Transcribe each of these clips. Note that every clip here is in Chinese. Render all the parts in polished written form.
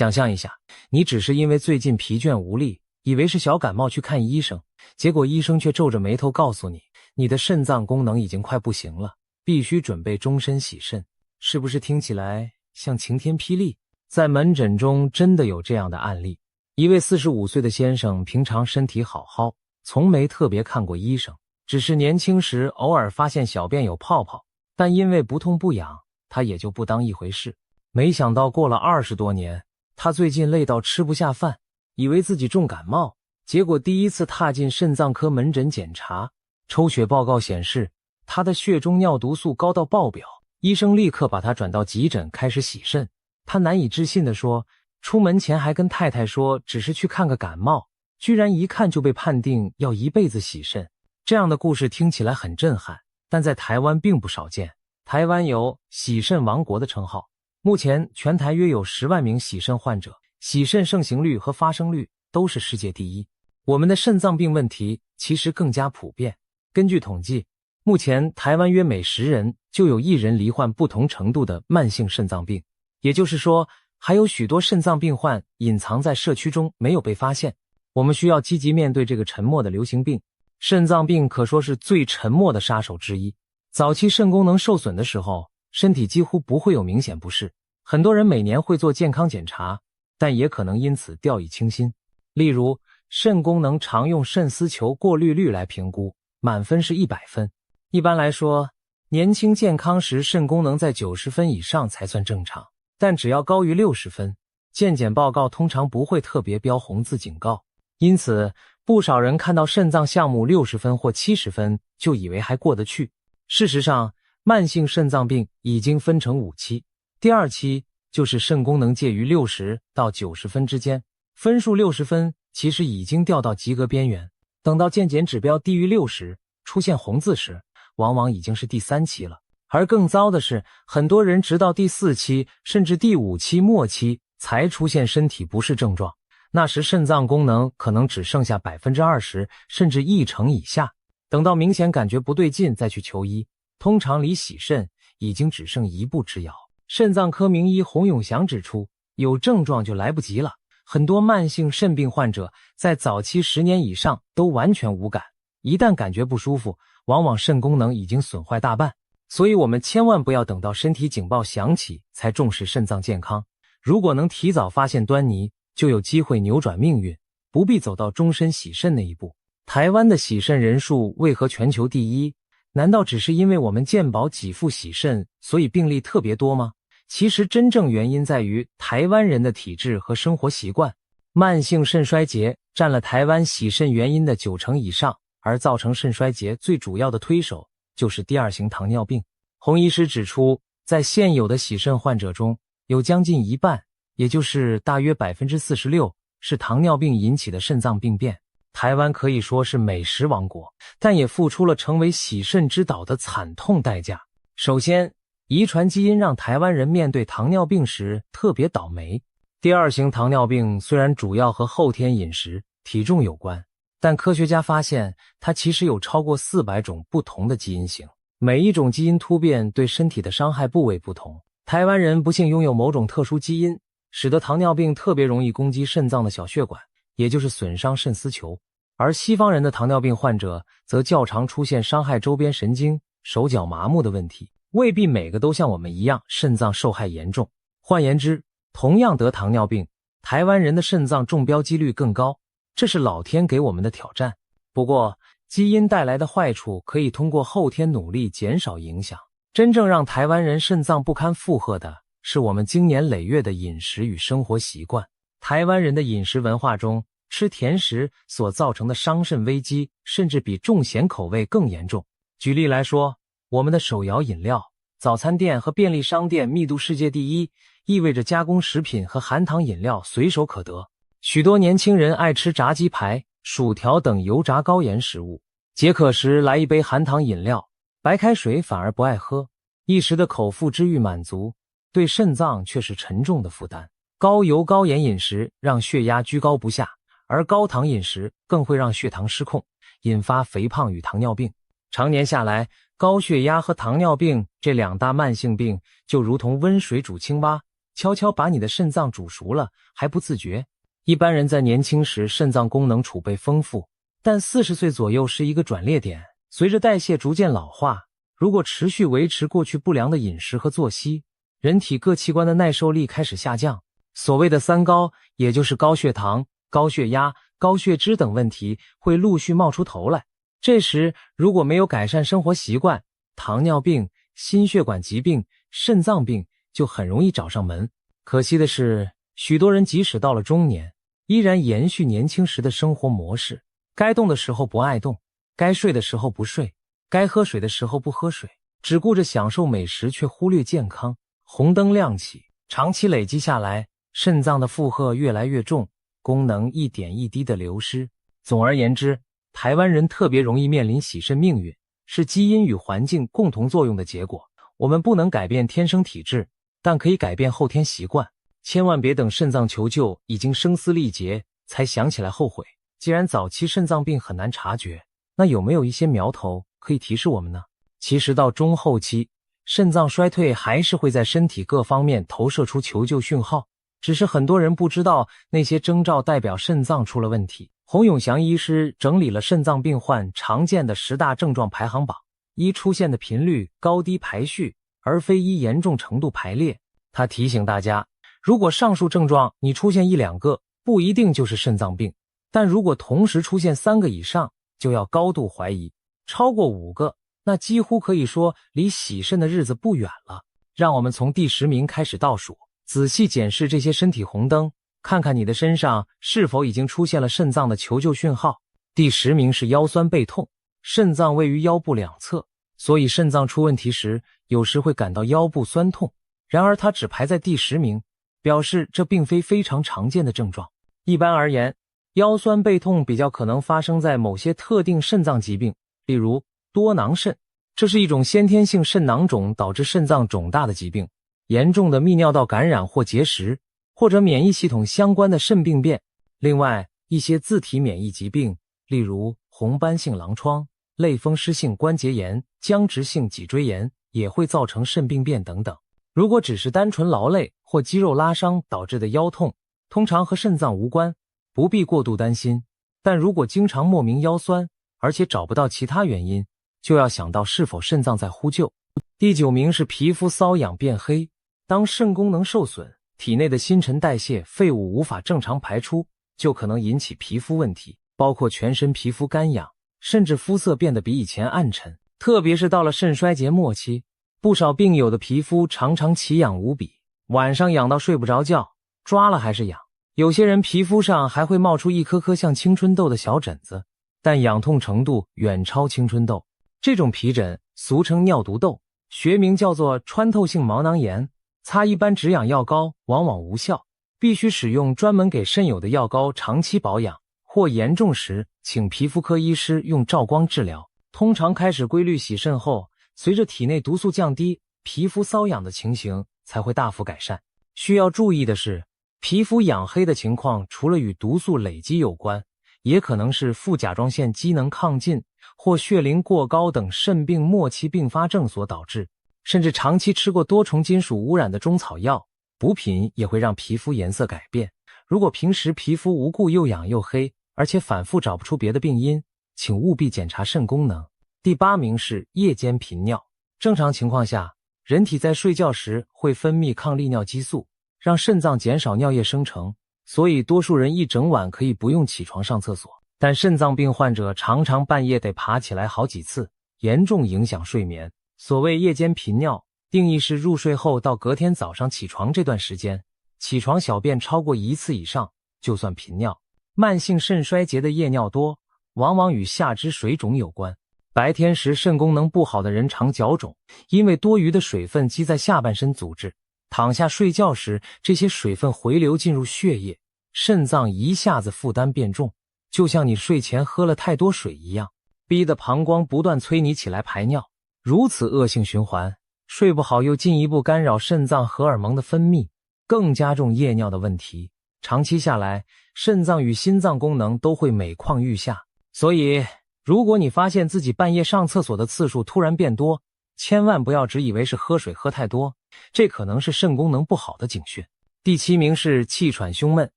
想象一下，你只是因为最近疲倦无力，以为是小感冒去看医生，结果医生却皱着眉头告诉你，你的肾脏功能已经快不行了，必须准备终身洗肾。是不是听起来像晴天霹雳？在门诊中真的有这样的案例。一位45岁的先生平常身体好好，从没特别看过医生，只是年轻时偶尔发现小便有泡泡，但因为不痛不痒，他也就不当一回事。没想到过了20多年，他最近累到吃不下饭，以为自己重感冒，结果第一次踏进肾脏科门诊检查，抽血报告显示他的血中尿毒素高到爆表，医生立刻把他转到急诊开始洗肾。他难以置信地说，出门前还跟太太说只是去看个感冒，居然一看就被判定要一辈子洗肾。这样的故事听起来很震撼，但在台湾并不少见。台湾有洗肾王国的称号，目前全台约有10万名洗肾患者，洗肾盛行率和发生率都是世界第一。我们的肾脏病问题其实更加普遍。根据统计，目前台湾约每10人就有1人罹患不同程度的慢性肾脏病，也就是说，还有许多肾脏病患隐藏在社区中没有被发现。我们需要积极面对这个沉默的流行病。肾脏病可说是最沉默的杀手之一。早期肾功能受损的时候，身体几乎不会有明显不适，很多人每年会做健康检查，但也可能因此掉以轻心。例如，肾功能常用肾丝球过滤率来评估，满分是100分。一般来说，年轻健康时肾功能在90分以上才算正常，但只要高于60分，健检报告通常不会特别标红字警告。因此，不少人看到肾脏项目60分或70分就以为还过得去。事实上，慢性肾脏病已经分成5期，第2期就是肾功能介于60到90分之间，分数60分其实已经掉到及格边缘。等到健检指标低于60，出现红字时，往往已经是第3期了。而更糟的是，很多人直到第4期甚至第5期末期才出现身体不适症状，那时肾脏功能可能只剩下 20%， 甚至1%以下。等到明显感觉不对劲再去求医，通常离洗肾已经只剩一步之遥。肾脏科名医洪永祥指出，有症状就来不及了。很多慢性肾病患者在早期10年以上都完全无感，一旦感觉不舒服，往往肾功能已经损坏大半。所以我们千万不要等到身体警报响起才重视肾脏健康，如果能提早发现端倪，就有机会扭转命运，不必走到终身洗肾那一步。台湾的洗肾人数为何全球第一？难道只是因为我们健保给付洗肾，所以病例特别多吗？其实真正原因在于台湾人的体质和生活习惯。慢性肾衰竭占了台湾洗肾原因的90%以上，而造成肾衰竭最主要的推手就是第2型糖尿病。洪医师指出，在现有的洗肾患者中，有将近一半，也就是大约 46% 是糖尿病引起的肾脏病变。台湾可以说是美食王国，但也付出了成为洗肾之岛的惨痛代价。首先，遗传基因让台湾人面对糖尿病时特别倒霉。第2型糖尿病虽然主要和后天饮食、体重有关，但科学家发现它其实有超过400种不同的基因型，每一种基因突变对身体的伤害部位不同。台湾人不幸拥有某种特殊基因，使得糖尿病特别容易攻击肾脏的小血管，也就是损伤肾丝球。而西方人的糖尿病患者则较常出现伤害周边神经、手脚麻木的问题，未必每个都像我们一样肾脏受害严重。换言之，同样得糖尿病，台湾人的肾脏中标几率更高，这是老天给我们的挑战。不过，基因带来的坏处可以通过后天努力减少影响。真正让台湾人肾脏不堪负荷的是我们经年累月的饮食与生活习惯。台湾人的饮食文化中，吃甜食所造成的伤肾危机甚至比重咸口味更严重。举例来说，我们的手摇饮料、早餐店和便利商店密度世界第一，意味着加工食品和含糖饮料随手可得。许多年轻人爱吃炸鸡排、薯条等油炸高盐食物，解渴时来一杯含糖饮料，白开水反而不爱喝，一时的口腹之欲满足，对肾脏却是沉重的负担。高油高盐饮食让血压居高不下，而高糖饮食更会让血糖失控，引发肥胖与糖尿病。常年下来，高血压和糖尿病这2大慢性病就如同温水煮青蛙，悄悄把你的肾脏煮熟了，还不自觉。一般人在年轻时肾脏功能储备丰富，但40岁左右是一个转捩点，随着代谢逐渐老化，如果持续维持过去不良的饮食和作息，人体各器官的耐受力开始下降。所谓的三高，也就是高血糖、高血压、高血脂等问题会陆续冒出头来。这时如果没有改善生活习惯，糖尿病、心血管疾病、肾脏病就很容易找上门。可惜的是，许多人即使到了中年，依然延续年轻时的生活模式，该动的时候不爱动，该睡的时候不睡，该喝水的时候不喝水，只顾着享受美食却忽略健康。红灯亮起，长期累积下来，肾脏的负荷越来越重，功能一点一滴的流失。总而言之，台湾人特别容易面临洗肾命运，是基因与环境共同作用的结果。我们不能改变天生体质，但可以改变后天习惯。千万别等肾脏求救已经声嘶力竭才想起来后悔。既然早期肾脏病很难察觉，那有没有一些苗头可以提示我们呢？其实到中后期，肾脏衰退还是会在身体各方面投射出求救讯号，只是很多人不知道那些征兆代表肾脏出了问题。洪永祥医师整理了肾脏病患常见的10大症状排行榜，依出现的频率高低排序，而非依严重程度排列。他提醒大家，如果上述症状你出现1、2个，不一定就是肾脏病，但如果同时出现3个以上，就要高度怀疑。超过5个，那几乎可以说离洗肾的日子不远了。让我们从第10名开始倒数，仔细检视这些身体红灯，看看你的身上是否已经出现了肾脏的求救讯号。第10名是腰酸背痛。肾脏位于腰部两侧，所以肾脏出问题时，有时会感到腰部酸痛。然而它只排在第10名，表示这并非非常常见的症状。一般而言，腰酸背痛比较可能发生在某些特定肾脏疾病，例如多囊肾，这是一种先天性肾囊肿导致肾脏肿大的疾病，严重的泌尿道感染或结石，或者免疫系统相关的肾病变。另外，一些自体免疫疾病，例如红斑性狼疮、类风湿性关节炎、僵直性脊椎炎，也会造成肾病变等等。如果只是单纯劳累或肌肉拉伤导致的腰痛，通常和肾脏无关，不必过度担心。但如果经常莫名腰酸，而且找不到其他原因，就要想到是否肾脏在呼救。第9名是皮肤瘙痒变黑。当肾功能受损，体内的新陈代谢废物无法正常排出，就可能引起皮肤问题，包括全身皮肤干痒，甚至肤色变得比以前暗沉。特别是到了肾衰竭末期，不少病友的皮肤常常奇痒无比，晚上痒到睡不着觉，抓了还是痒。有些人皮肤上还会冒出一颗颗像青春痘的小疹子，但痒痛程度远超青春痘。这种皮疹俗称尿毒痘，学名叫做穿透性毛囊炎，擦一般止痒药膏往往无效，必须使用专门给肾友的药膏长期保养，或严重时请皮肤科医师用照光治疗。通常开始规律洗肾后，随着体内毒素降低，皮肤瘙痒的情形才会大幅改善。需要注意的是，皮肤痒黑的情况除了与毒素累积有关，也可能是副甲状腺机能亢进或血磷过高等肾病末期并发症所导致。甚至长期吃过多重金属污染的中草药、补品也会让皮肤颜色改变。如果平时皮肤无故又痒又黑，而且反复找不出别的病因，请务必检查肾功能。第8名是夜间频尿。正常情况下，人体在睡觉时会分泌抗利尿激素，让肾脏减少尿液生成，所以多数人一整晚可以不用起床上厕所。但肾脏病患者常常半夜得爬起来好几次，严重影响睡眠。所谓夜间频尿，定义是入睡后到隔天早上起床这段时间，起床小便超过1次以上，就算频尿。慢性肾衰竭的夜尿多，往往与下肢水肿有关。白天时肾功能不好的人常脚肿，因为多余的水分积在下半身组织。躺下睡觉时，这些水分回流进入血液，肾脏一下子负担变重，就像你睡前喝了太多水一样，逼得膀胱不断催你起来排尿。如此恶性循环，睡不好又进一步干扰肾脏荷尔蒙的分泌，更加重夜尿的问题。长期下来，肾脏与心脏功能都会每况愈下。所以如果你发现自己半夜上厕所的次数突然变多，千万不要只以为是喝水喝太多，这可能是肾功能不好的警讯。第7名是气喘胸闷，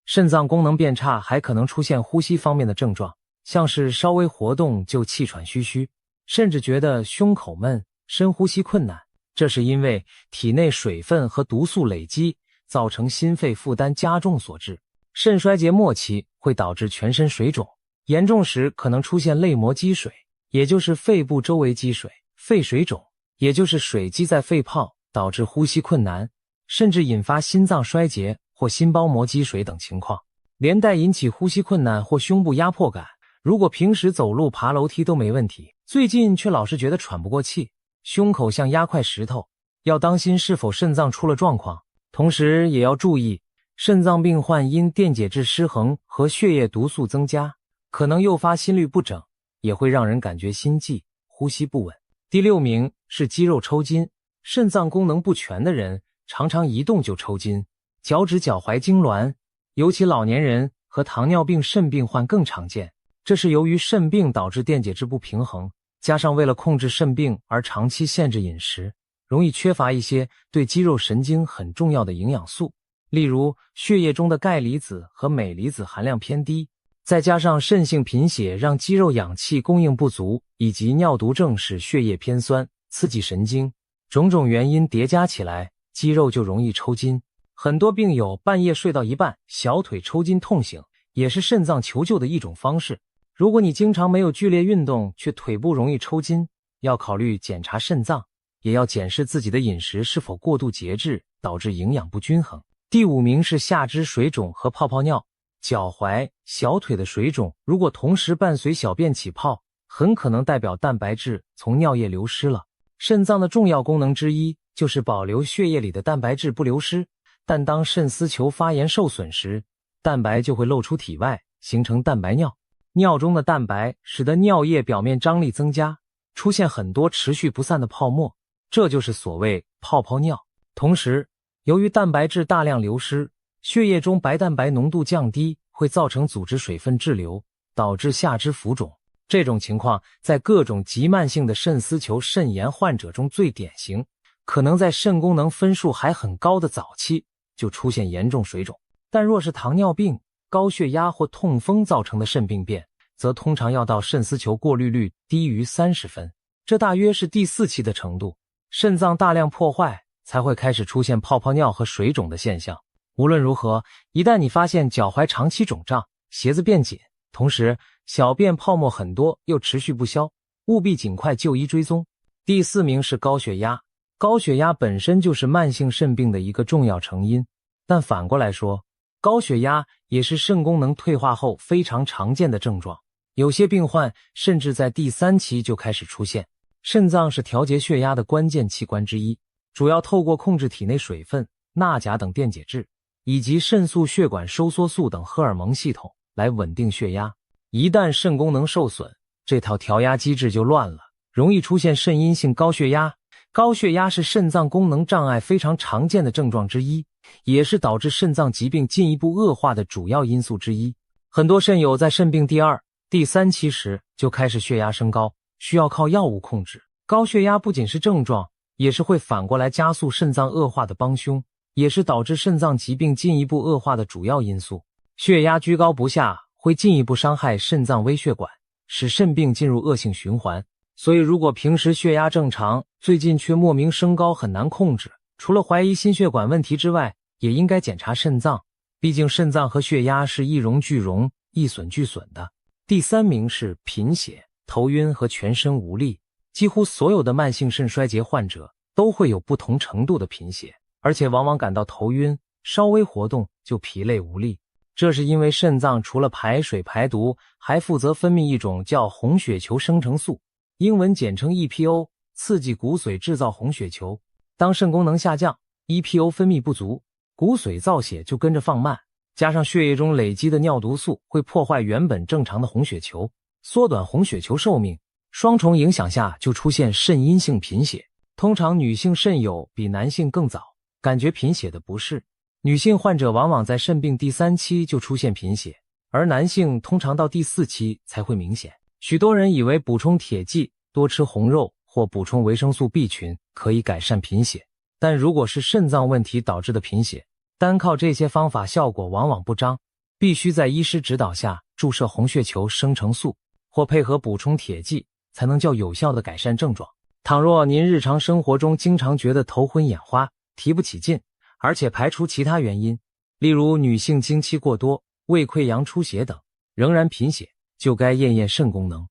肾脏功能变差还可能出现呼吸方面的症状，像是稍微活动就气喘吁吁，甚至觉得胸口闷、深呼吸困难。这是因为体内水分和毒素累积，造成心肺负担加重所致。肾衰竭末期会导致全身水肿，严重时可能出现泪膜积水，也就是肺部周围积水；肺水肿，也就是水积在肺泡，导致呼吸困难，甚至引发心脏衰竭或心包膜积水等情况，连带引起呼吸困难或胸部压迫感。如果平时走路爬楼梯都没问题，最近却老是觉得喘不过气，胸口像压块石头，要当心是否肾脏出了状况。同时也要注意，肾脏病患因电解质失衡和血液毒素增加，可能诱发心律不整，也会让人感觉心悸、呼吸不稳。第6名是肌肉抽筋，肾脏功能不全的人常常一动就抽筋，脚趾脚踝痉挛，尤其老年人和糖尿病肾病患更常见。这是由于肾病导致电解质不平衡，加上为了控制肾病而长期限制饮食，容易缺乏一些对肌肉神经很重要的营养素，例如血液中的钙离子和镁离子含量偏低，再加上肾性贫血让肌肉氧气供应不足，以及尿毒症使血液偏酸，刺激神经，种种原因叠加起来，肌肉就容易抽筋。很多病友半夜睡到一半，小腿抽筋痛醒，也是肾脏求救的一种方式。如果你经常没有剧烈运动，却腿部容易抽筋，要考虑检查肾脏，也要检视自己的饮食是否过度节制，导致营养不均衡。第5名是下肢水肿和泡泡尿，脚踝、小腿的水肿如果同时伴随小便起泡，很可能代表蛋白质从尿液流失了。肾脏的重要功能之一就是保留血液里的蛋白质不流失，但当肾丝球发炎受损时，蛋白就会漏出体外，形成蛋白尿。尿中的蛋白使得尿液表面张力增加，出现很多持续不散的泡沫，这就是所谓泡泡尿。同时，由于蛋白质大量流失，血液中白蛋白浓度降低，会造成组织水分滞留，导致下肢浮肿。这种情况在各种急慢性的肾丝球肾炎患者中最典型，可能在肾功能分数还很高的早期就出现严重水肿。但若是糖尿病、高血压或痛风造成的肾病变，则通常要到肾丝球过滤率低于30分，这大约是第4期的程度，肾脏大量破坏才会开始出现泡泡尿和水肿的现象。无论如何，一旦你发现脚踝长期肿胀、鞋子变紧，同时小便泡沫很多又持续不消，务必尽快就医追踪。第4名是高血压，高血压本身就是慢性肾病的一个重要成因，但反过来说，高血压也是肾功能退化后非常常见的症状，有些病患甚至在第3期就开始出现。肾脏是调节血压的关键器官之一，主要透过控制体内水分、钠钾等电解质，以及肾素、血管收缩素等荷尔蒙系统来稳定血压。一旦肾功能受损，这套调压机制就乱了，容易出现肾阴性高血压。高血压是肾脏功能障碍非常常见的症状之一，也是导致肾脏疾病进一步恶化的主要因素之一。很多肾友在肾病第2、第3期时就开始血压升高，需要靠药物控制。高血压不仅是症状，也是会反过来加速肾脏恶化的帮凶，也是导致肾脏疾病进一步恶化的主要因素。血压居高不下会进一步伤害肾脏微血管，使肾病进入恶性循环。所以如果平时血压正常，最近却莫名升高很难控制，除了怀疑心血管问题之外，也应该检查肾脏，毕竟肾脏和血压是一荣俱荣、一损俱损的。第3名是贫血、头晕和全身无力。几乎所有的慢性肾衰竭患者都会有不同程度的贫血，而且往往感到头晕，稍微活动就疲累无力。这是因为肾脏除了排水排毒，还负责分泌一种叫红血球生成素，英文简称 EPO， 刺激骨髓制造红血球。当肾功能下降， EPO 分泌不足，骨髓造血就跟着放慢，加上血液中累积的尿毒素会破坏原本正常的红血球，缩短红血球寿命，双重影响下就出现肾阴性贫血。通常女性肾友比男性更早感觉贫血的不适，女性患者往往在肾病第3期就出现贫血，而男性通常到第4期才会明显。许多人以为补充铁剂、多吃红肉或或补充维生素 B 群，可以改善贫血。但如果是肾脏问题导致的贫血，单靠这些方法效果往往不彰，必须在医师指导下注射红血球生成素，或配合补充铁剂，才能较有效地改善症状。倘若您日常生活中经常觉得头昏眼花、提不起劲，而且排除其他原因，例如女性经期过多、胃溃疡出血等，仍然贫血，就该验验肾功能。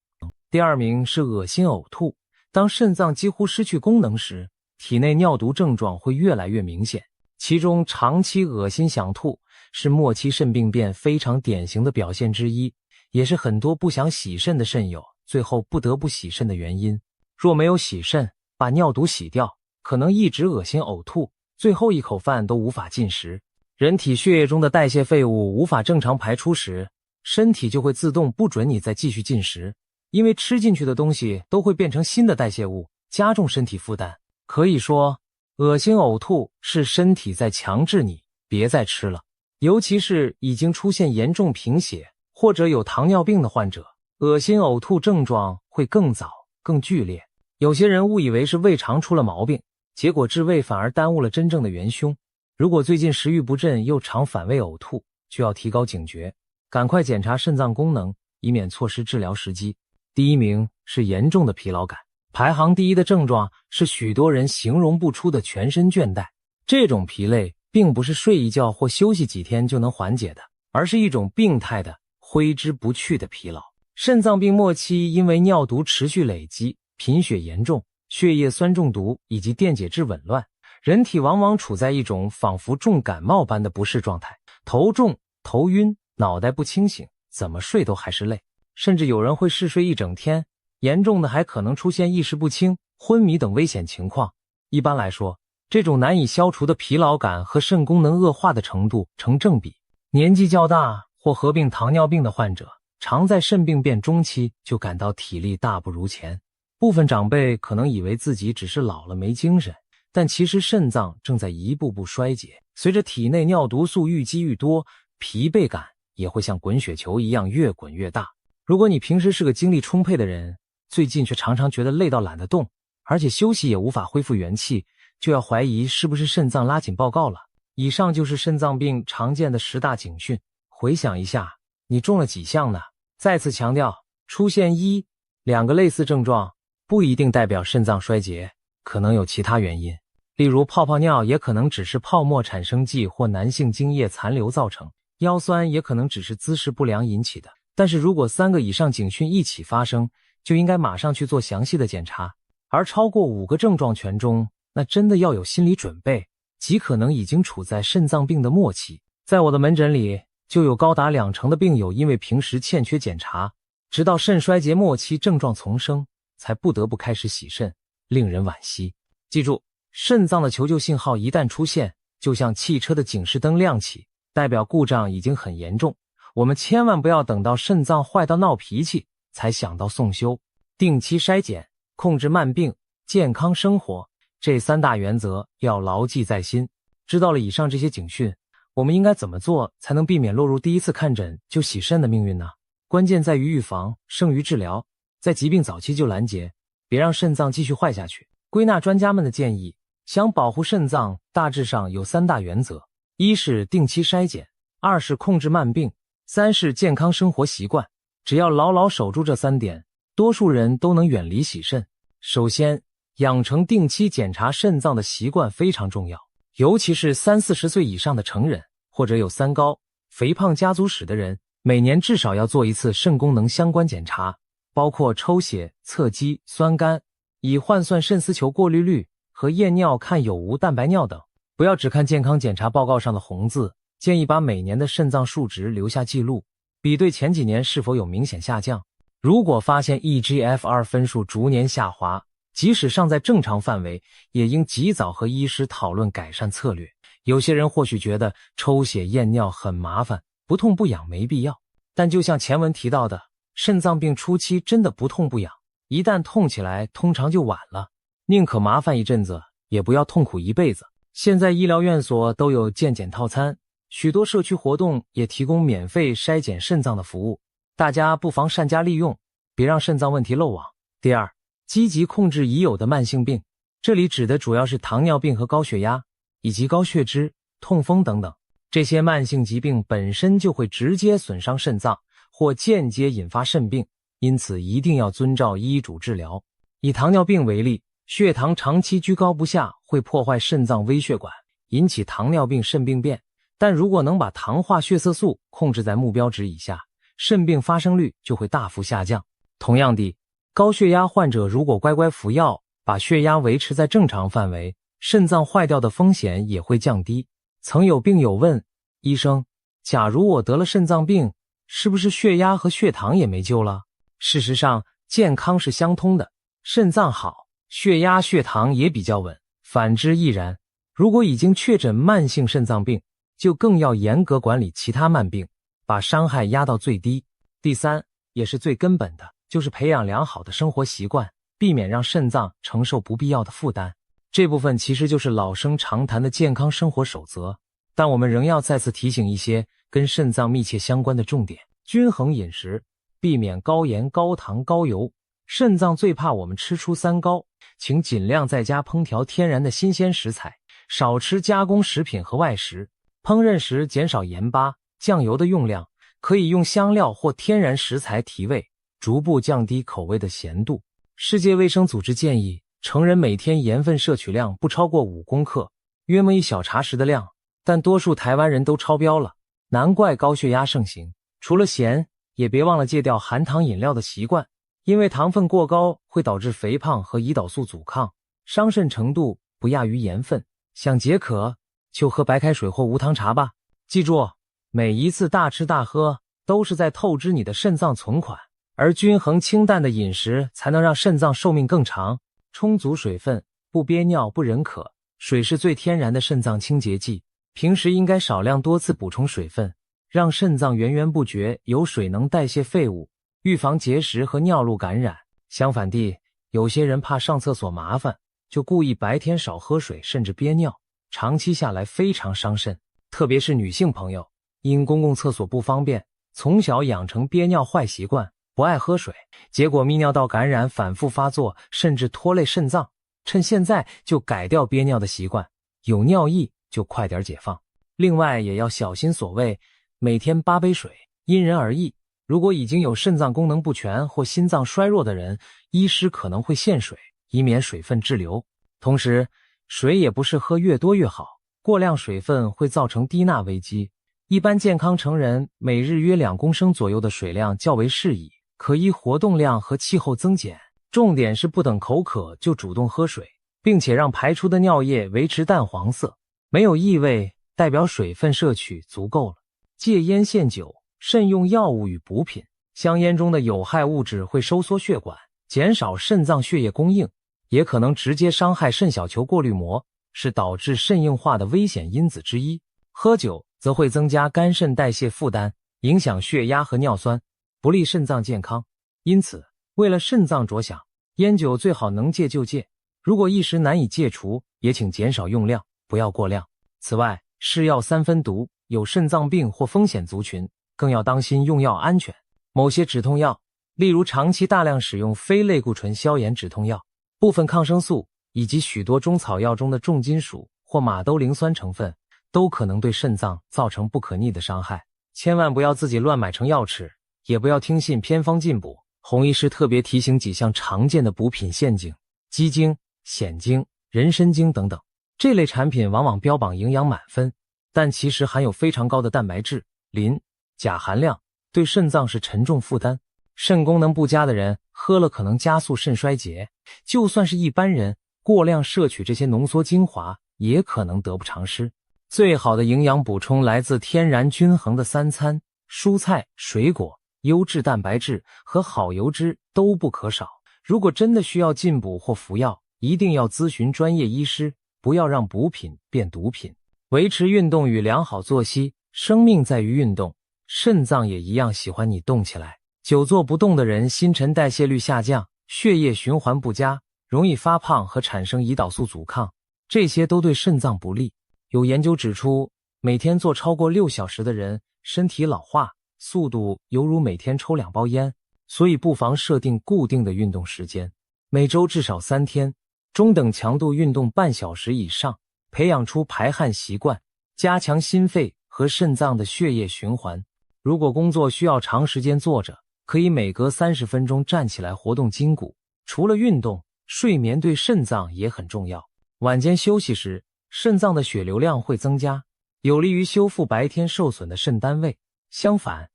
第二名是恶心呕吐。当肾脏几乎失去功能时，体内尿毒症状会越来越明显，其中长期恶心想吐是末期肾病变非常典型的表现之一，也是很多不想洗肾的肾友最后不得不洗肾的原因。若没有洗肾，把尿毒洗掉，可能一直恶心呕吐，最后一口饭都无法进食。人体血液中的代谢废物无法正常排出时，身体就会自动不准你再继续进食，因为吃进去的东西都会变成新的代谢物，加重身体负担。可以说，恶心呕吐是身体在强制你别再吃了。尤其是已经出现严重贫血或者有糖尿病的患者，恶心呕吐症状会更早、更剧烈。有些人误以为是胃肠出了毛病，结果治胃反而耽误了真正的元凶。如果最近食欲不振又常反胃呕吐，就要提高警觉，赶快检查肾脏功能，以免错失治疗时机。第一名是严重的疲劳感，排行第一的症状是许多人形容不出的全身倦怠。这种疲累并不是睡一觉或休息几天就能缓解的，而是一种病态的挥之不去的疲劳。肾脏病末期因为尿毒持续累积、贫血严重、血液酸中毒以及电解质紊乱，人体往往处在一种仿佛重感冒般的不适状态，头重、头晕、脑袋不清醒，怎么睡都还是累，甚至有人会嗜睡一整天，严重的还可能出现意识不清、昏迷等危险情况。一般来说，这种难以消除的疲劳感和肾功能恶化的程度成正比。年纪较大或合并糖尿病的患者，常在肾病变中期就感到体力大不如前。部分长辈可能以为自己只是老了没精神，但其实肾脏正在一步步衰竭。随着体内尿毒素愈积愈多，疲惫感也会像滚雪球一样越滚越大。如果你平时是个精力充沛的人，最近却常常觉得累到懒得动，而且休息也无法恢复元气，就要怀疑是不是肾脏拉紧报告了。以上就是肾脏病常见的10大警讯，回想一下，你中了几项呢？再次强调，出现1、2个类似症状不一定代表肾脏衰竭，可能有其他原因。例如泡泡尿也可能只是泡沫产生剂或男性精液残留造成，腰酸也可能只是姿势不良引起的。但是如果3个以上警讯一起发生，就应该马上去做详细的检查。而超过5个症状全中，那真的要有心理准备，极可能已经处在肾脏病的末期。在我的门诊里，就有高达20%的病友因为平时欠缺检查，直到肾衰竭末期症状丛生，才不得不开始洗肾，令人惋惜。记住，肾脏的求救信号一旦出现，就像汽车的警示灯亮起，代表故障已经很严重。我们千万不要等到肾脏坏到闹脾气才想到送修。定期筛检、控制慢病、健康生活，这3大原则要牢记在心。知道了以上这些警讯，我们应该怎么做才能避免落入第一次看诊就洗肾的命运呢？关键在于预防胜于治疗，在疾病早期就拦截，别让肾脏继续坏下去。归纳专家们的建议，想保护肾脏大致上有3大原则：一是定期筛检，2是控制慢病，3是健康生活习惯。只要牢牢守住这3点，多数人都能远离洗肾。首先，养成定期检查肾脏的习惯非常重要，尤其是30-40岁以上的成人，或者有三高、肥胖家族史的人，每年至少要做一次肾功能相关检查，包括抽血、测肌、酸酐，以换算肾丝球过滤率和验尿看有无蛋白尿等。不要只看健康检查报告上的红字，建议把每年的肾脏数值留下记录，比对前几年是否有明显下降。如果发现 eGFR 分数逐年下滑，即使尚在正常范围，也应及早和医师讨论改善策略。有些人或许觉得抽血验尿很麻烦，不痛不痒没必要，但就像前文提到的，肾脏病初期真的不痛不痒，一旦痛起来通常就晚了，宁可麻烦一阵子，也不要痛苦一辈子。现在医疗院所都有健检套餐，许多社区活动也提供免费筛检肾脏的服务，大家不妨善加利用，别让肾脏问题漏网。第二，积极控制已有的慢性病，这里指的主要是糖尿病和高血压，以及高血脂、痛风等等。这些慢性疾病本身就会直接损伤肾脏，或间接引发肾病，因此一定要遵照医嘱治疗。以糖尿病为例，血糖长期居高不下会破坏肾脏微血管，引起糖尿病肾病变，但如果能把糖化血色素控制在目标值以下，肾病发生率就会大幅下降。同样地，高血压患者如果乖乖服药，把血压维持在正常范围，肾脏坏掉的风险也会降低。曾有病友问，医生，假如我得了肾脏病，是不是血压和血糖也没救了？事实上，健康是相通的，肾脏好，血压血糖也比较稳，反之亦然。如果已经确诊慢性肾脏病，就更要严格管理其他慢病，把伤害压到最低。第三，也是最根本的，就是培养良好的生活习惯，避免让肾脏承受不必要的负担。这部分其实就是老生常谈的健康生活守则，但我们仍要再次提醒一些跟肾脏密切相关的重点：均衡饮食，避免高盐、高糖、高油。肾脏最怕我们吃出三高，请尽量在家烹调天然的新鲜食材，少吃加工食品和外食。烹饪时减少盐巴、酱油的用量，可以用香料或天然食材提味，逐步降低口味的咸度。世界卫生组织建议，成人每天盐分摄取量不超过5公克，约莫1小茶匙的量，但多数台湾人都超标了，难怪高血压盛行。除了咸，也别忘了戒掉含糖饮料的习惯，因为糖分过高会导致肥胖和胰岛素阻抗，伤肾程度不亚于盐分。想解渴，就喝白开水或无糖茶吧。记住，每一次大吃大喝都是在透支你的肾脏存款，而均衡清淡的饮食才能让肾脏寿命更长。充足水分，不憋尿不忍渴，水是最天然的肾脏清洁剂，平时应该少量多次补充水分，让肾脏源源不绝有水能代谢废物，预防结石和尿路感染。相反地，有些人怕上厕所麻烦，就故意白天少喝水，甚至憋尿，长期下来非常伤肾。特别是女性朋友，因公共厕所不方便，从小养成憋尿坏习惯，不爱喝水，结果泌尿道感染反复发作，甚至拖累肾脏。趁现在就改掉憋尿的习惯，有尿意就快点解放。另外也要小心所谓每天8杯水，因人而异。如果已经有肾脏功能不全或心脏衰弱的人，医师可能会限水，以免水分滞留。同时，水也不是喝越多越好，过量水分会造成低钠危机。一般健康成人每日约2公升左右的水量较为适宜，可依活动量和气候增减。重点是不等口渴就主动喝水，并且让排出的尿液维持淡黄色，没有异味，代表水分摄取足够了。戒烟限酒，慎用药物与补品。香烟中的有害物质会收缩血管，减少肾脏血液供应，也可能直接伤害肾小球过滤膜，是导致肾硬化的危险因子之一。喝酒则会增加肝肾代谢负担，影响血压和尿酸，不利肾脏健康。因此，为了肾脏着想，烟酒最好能戒就戒，如果一时难以戒除，也请减少用量，不要过量。此外，是药3分毒，有肾脏病或风险族群，更要当心用药安全。某些止痛药，例如长期大量使用非类固醇消炎止痛药、部分抗生素以及许多中草药中的重金属或马兜铃酸成分，都可能对肾脏造成不可逆的伤害。千万不要自己乱买成药吃，也不要听信偏方进补。洪医师特别提醒几项常见的补品陷阱：鸡精、鲜精、人参精等等。这类产品往往标榜营养满分，但其实含有非常高的蛋白质、磷、钾含量，对肾脏是沉重负担。肾功能不佳的人喝了可能加速肾衰竭，就算是一般人，过量摄取这些浓缩精华也可能得不偿失。最好的营养补充来自天然均衡的3餐，蔬菜、水果、优质蛋白质和好油脂都不可少。如果真的需要进补或服药，一定要咨询专业医师，不要让补品变毒品。维持运动与良好作息，生命在于运动，肾脏也一样喜欢你动起来。久坐不动的人新陈代谢率下降，血液循环不佳，容易发胖和产生胰岛素阻抗，这些都对肾脏不利。有研究指出，每天坐超过6小时的人，身体老化速度犹如每天抽2包烟，所以不妨设定固定的运动时间。每周至少3天，中等强度运动半小时以上，培养出排汗习惯，加强心肺和肾脏的血液循环。如果工作需要长时间坐着，可以每隔30分钟站起来活动筋骨。除了运动，睡眠对肾脏也很重要。晚间休息时，肾脏的血流量会增加，有利于修复白天受损的肾单位。相反，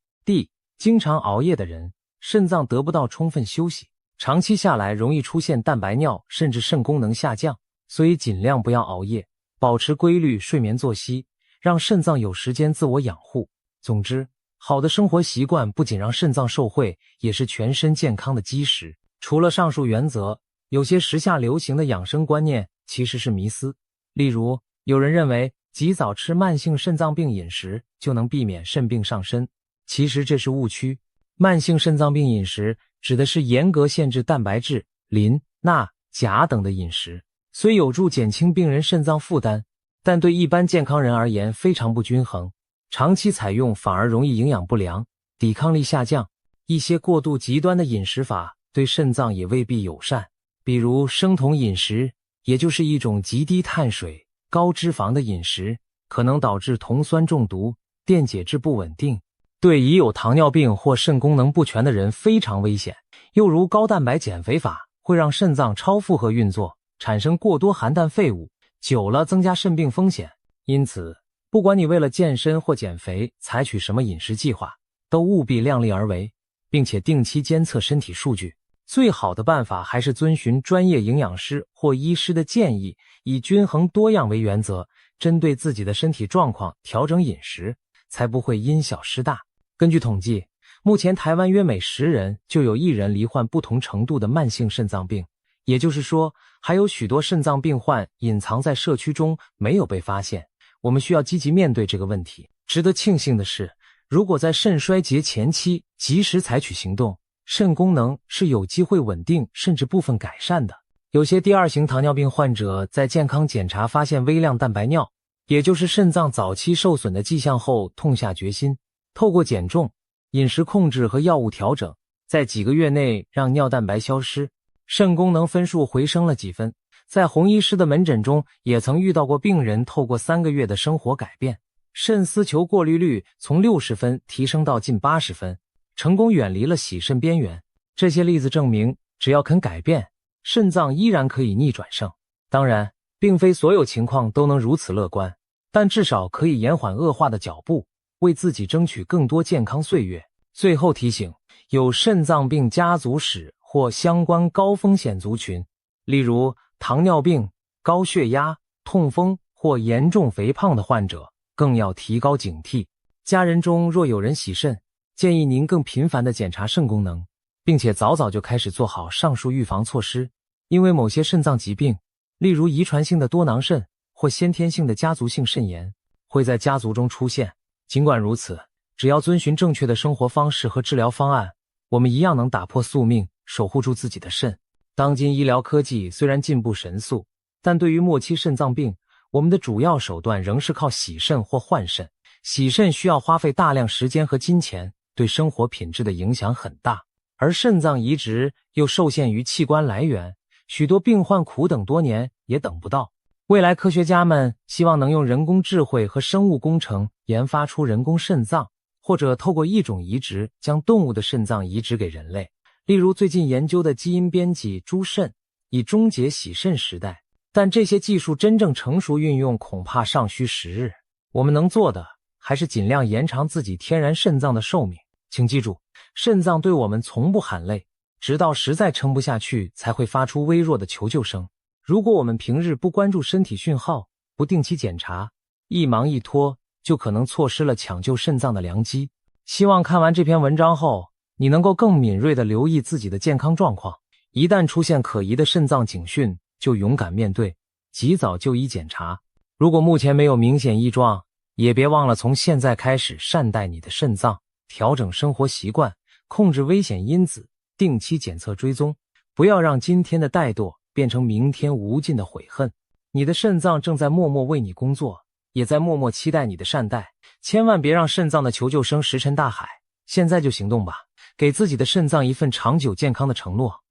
经常熬夜的人，肾脏得不到充分休息，长期下来容易出现蛋白尿，甚至肾功能下降。所以尽量不要熬夜，保持规律睡眠作息，让肾脏有时间自我养护。总之，好的生活习惯不仅让肾脏受惠，也是全身健康的基石。除了上述原则，有些时下流行的养生观念其实是迷思。例如，有人认为及早吃慢性肾脏病饮食就能避免肾病上身，其实这是误区。慢性肾脏病饮食指的是严格限制蛋白质、磷、钠、钾等的饮食，虽有助减轻病人肾脏负担，但对一般健康人而言非常不均衡，长期采用反而容易营养不良、抵抗力下降。一些过度极端的饮食法对肾脏也未必友善，比如生酮饮食，也就是一种极低碳水、高脂肪的饮食，可能导致酮酸中毒、电解质不稳定，对已有糖尿病或肾功能不全的人非常危险。又如高蛋白减肥法，会让肾脏超负荷运作，产生过多含氮废物，久了增加肾病风险。因此，不管你为了健身或减肥采取什么饮食计划，都务必量力而为，并且定期监测身体数据。最好的办法还是遵循专业营养师或医师的建议，以均衡多样为原则，针对自己的身体状况调整饮食，才不会因小失大。根据统计，目前台湾约每10人就有1人罹患不同程度的慢性肾脏病，也就是说，还有许多肾脏病患隐藏在社区中没有被发现。我们需要积极面对这个问题。值得庆幸的是，如果在肾衰竭前期及时采取行动，肾功能是有机会稳定甚至部分改善的。有些第2型糖尿病患者在健康检查发现微量蛋白尿，也就是肾脏早期受损的迹象后，痛下决心，透过减重、饮食控制和药物调整，在几个月内让尿蛋白消失，肾功能分数回升了几分。在洪医师的门诊中，也曾遇到过病人透过3个月的生活改变，肾丝球过滤率从60分提升到近80分，成功远离了洗肾边缘。这些例子证明，只要肯改变，肾脏依然可以逆转胜。当然，并非所有情况都能如此乐观，但至少可以延缓恶化的脚步，为自己争取更多健康岁月。最后提醒，有肾脏病家族史或相关高风险族群，例如糖尿病、高血压、痛风或严重肥胖的患者，更要提高警惕。家人中若有人洗肾，建议您更频繁地检查肾功能，并且早早就开始做好上述预防措施。因为某些肾脏疾病，例如遗传性的多囊肾或先天性的家族性肾炎，会在家族中出现。尽管如此，只要遵循正确的生活方式和治疗方案，我们一样能打破宿命，守护住自己的肾。当今医疗科技虽然进步神速，但对于末期肾脏病，我们的主要手段仍是靠洗肾或换肾。洗肾需要花费大量时间和金钱，对生活品质的影响很大，而肾脏移植又受限于器官来源，许多病患苦等多年也等不到。未来科学家们希望能用人工智慧和生物工程研发出人工肾脏，或者透过一种移植将动物的肾脏移植给人类。例如最近研究的基因编辑猪肾，以终结洗肾时代。但这些技术真正成熟运用恐怕尚需时日。我们能做的还是尽量延长自己天然肾脏的寿命。请记住，肾脏对我们从不喊累，直到实在撑不下去才会发出微弱的求救声。如果我们平日不关注身体讯号，不定期检查，一忙一拖，就可能错失了抢救肾脏的良机。希望看完这篇文章后，你能够更敏锐地留意自己的健康状况，一旦出现可疑的肾脏警讯，就勇敢面对，及早就医检查。如果目前没有明显异状，也别忘了从现在开始善待你的肾脏，调整生活习惯，控制危险因子，定期检测追踪，不要让今天的怠惰变成明天无尽的悔恨。你的肾脏正在默默为你工作，也在默默期待你的善待。千万别让肾脏的求救声石沉大海，现在就行动吧，给自己的肾脏一份长久健康的承诺。